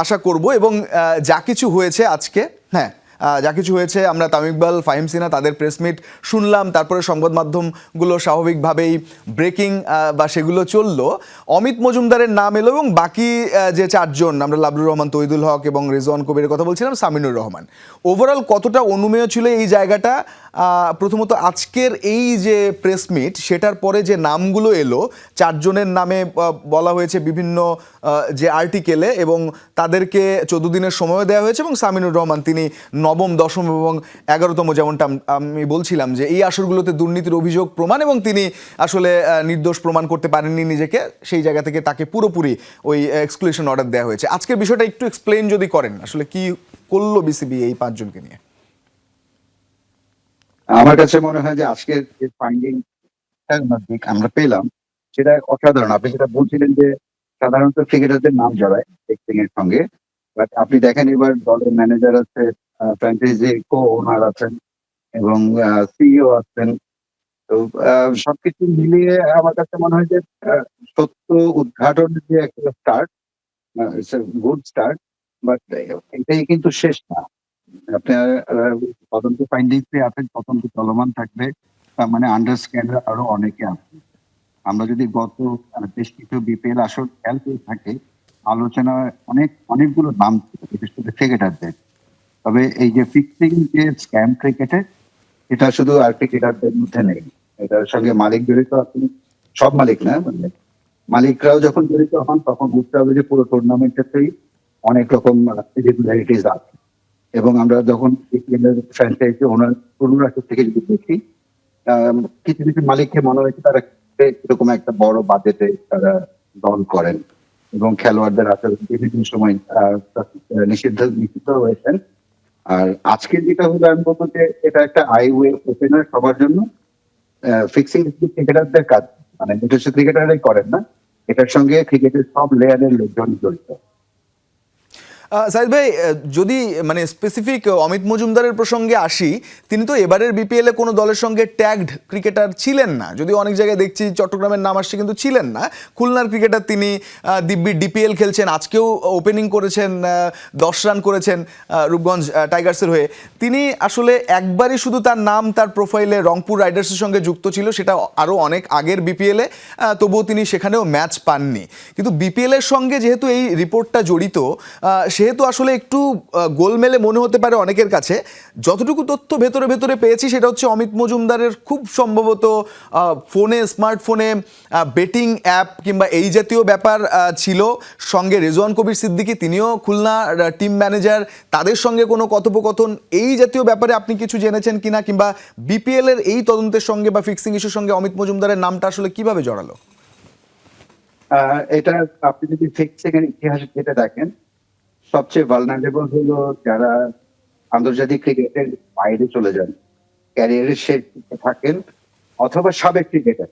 আশা করব এবং যা কিছু হয়েছে আজকে, হ্যাঁ যা কিছু হয়েছে, আমরা তামিম ইকবাল, ফাহিম সিনহা তাদের প্রেস মিট শুনলাম, তারপরে সংবাদ মাধ্যমগুলো স্বাভাবিকভাবেই ব্রেকিং বা সেগুলো চললো, অমিত মজুমদারের নাম এলো এবং বাকি যে চারজন, আমরা লাবলুর রহমান, তৌহিদুল হক এবং রেজওয়ান কবিরের কথা বলছিলাম, সামিনুর রহমান, ওভারঅল কতটা অনুমেয় ছিল এই জায়গাটা? প্রথমত আজকের এই যে প্রেস মিট, সেটার পরে যে নামগুলো এলো, চারজনের নামে বলা হয়েছে বিভিন্ন যে আর্টিকেলে, এবং তাদেরকে 14 দিনের সময় দেওয়া হয়েছে, এবং সামিনুর রহমান তিনি নবম, দশম এবং 11তম, যেমনটা আমি বলছিলাম যে এই আসরগুলোতে দুর্নীতির অভিযোগ প্রমাণ, এবং তিনি আসলে নির্দোষ প্রমাণ করতে পারেননি নিজেকে, সেই জায়গা থেকে তাকে পুরোপুরি ওই এক্সক্লুশন অর্ডার দেওয়া হয়েছে। আজকের বিষয়টা একটু এক্সপ্লেইন যদি করেন, আসলে কি করলো বিসিবি এই পাঁচজনকে নিয়ে? আমার কাছে মনে হয় যে আজকের যে ফাইন্ডিং আমরা পেলাম সেটা অসাধারণ। আপনি যেটা বলছিলেন যে সাধারণত ক্রিকেটারদের নাম জড়ায় ফিক্সিং এর সঙ্গে, বাট আপনি দেখেন এবার দলের ম্যানেজার আছে, ফ্র্যাঞ্চাইজি কো ওনার আছেন এবং সিইও আছেন। তো সবকিছু মিলিয়ে আমার কাছে মনে হয় যে সত্য উদ্ঘাটনের যে একটা স্টার্ট, গুড স্টার্ট, বাট এটাই কিন্তু শেষ না। আপনার তদন্ত ফাইন্ডিংস আছেন, তদন্ত চলমান থাকবে, তার মানে আন্ডার স্ক্যানার আরো অনেকে আছে। আমরা যদি গত বেশ কিছু বিপিএল আসর খেয়াল করে থাকি, আলোচনায় অনেকগুলো নাম ছিল, বিশেষ করে ক্রিকেটারদের। তবে এই যে ফিক্সিং যে স্ক্যাম ক্রিকেটে, এটা শুধু আর ক্রিকেটারদের মধ্যে নেই, এটার সঙ্গে মালিক জড়িত আছেন। সব মালিক না, মানে মালিকরাও যখন জড়িত হন তখন বুঝতে হবে যে পুরো টুর্নামেন্টেতেই অনেক রকম ইরেগুলারিটিস আছে। এবং আমরা যখন ফ্র্যাঞ্চাইজি ওনার থেকে যদি দেখি, কিছু কিছু মালিককে মনে হয়েছে তারা এরকম একটা বড় বাজেটে তারা দল করেন এবং খেলোয়াড়দের আসলে বিভিন্ন সময় নিষিদ্ধ হয়েছেন। আর আজকের যেটা হলো, আমি বলবো যে এটা একটা হাইওয়ে ওপেনার সবার জন্য। ফিক্সিং ক্রিকেটারদের কাজ, মানে নিজস্ব ক্রিকেটাররাই করেন না, এটার সঙ্গে ক্রিকেটের সব লেয়ারের লোকজন জড়িত। সাইদ ভাই, যদি মানে স্পেসিফিক অমিত মজুমদারের প্রসঙ্গে আসি, তিনি তো এবারের বিপিএলে কোনো দলের সঙ্গে ট্যাগড ক্রিকেটার ছিলেন না, যদিও অনেক জায়গায় দেখছি চট্টগ্রামের নাম আসছে, কিন্তু ছিলেন না। খুলনার ক্রিকেটার তিনি, দিব্যি ডিপিএল খেলছেন, আজকেও ওপেনিং করেছেন, 10 রান করেছেন রূপগঞ্জ টাইগার্সের হয়ে। তিনি আসলে একবারই শুধু তার নাম তার প্রোফাইলে রংপুর রাইডার্সের সঙ্গে যুক্ত ছিল, সেটা আরও অনেক আগের বিপিএলে, তবুও তিনি সেখানেও ম্যাচ পাননি। কিন্তু বিপিএলের সঙ্গে যেহেতু এই রিপোর্টটা জড়িত, সেহেতু আসলে একটু গোলমেলে মনে হতে পারে অনেকের কাছে। যতটুকু তথ্য ভেতরে ভেতরে পেয়েছি সেটা হচ্ছে অমিত মজুমদারের খুব সম্ভবত ফোনে, স্মার্টফোনে বেটিং অ্যাপ কিংবা এই জাতীয় ব্যাপার ছিল। সঙ্গে রেজওয়ান কবির সিদ্দিকী, তিনিও খুলনা টিম ম্যানেজার, তাদের সঙ্গে কোনো কথোপকথন এই জাতীয় ব্যাপারে আপনি কিছু জেনেছেন কিনা, কিংবা বিপিএল এর এই তদন্তের সঙ্গে বা ফিক্সিং ইস্যুর সঙ্গে অমিত মজুমদারের নামটা আসলে কিভাবে জড়ালো? এটা আপনি যদি ফিক্সিং এর ইতিহাস যেটা দেখেন, সবচেয়ে ভালনারেবল হলো যারা আন্তর্জাতিক ক্রিকেটের বাইরে চলে যান, ক্যারিয়ারের শেষ দিকে থাকেন, অথবা সাবেক ক্রিকেটার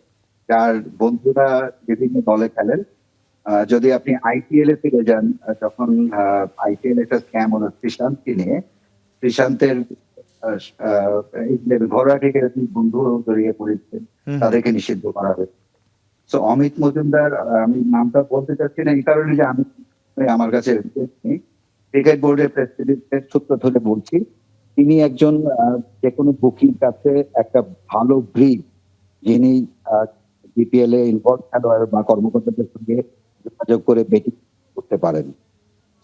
যার বন্ধুরা বিভিন্ন দলে খেলেন। যদি আপনি আইপিএল এ ফিরে যান, যখন আইপিএল একটা স্ক্যাম হলো শ্রীশান্তকে নিয়ে, শ্রীশান্তের ঘরোয়া ক্রিকেটের বন্ধু জড়িয়ে পড়েছেন, তাদেরকে নিষিদ্ধ করা হয়েছে। তো অমিত মজুমদার, আমি নামটা বলতে চাচ্ছি না এই কারণে যে আমি, আমার কাছে ক্রিকেট বোর্ডের প্রেসিডেন্টের সূত্র ধরে বলছি, তিনি একজন যে কোনো বুকির কাছে একটা ভালো ব্রিজ, যিনি বিপিএল এ ইনভলভ খেলোয়াড় বা কর্মকর্তাদের সঙ্গে যোগাযোগ করে বেটিং করতে পারেন।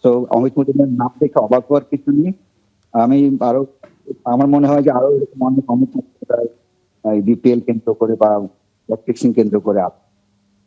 তো অমিত মজুমদারের নাম দেখে অবাক হওয়ার কিছু নেই। আমি আরো, আমার মনে হয় যে আরো এরকম অনেক অমিত মজুমদার বিপিএল কেন্দ্র করে বা ফিক্সিং কেন্দ্র করে আছে।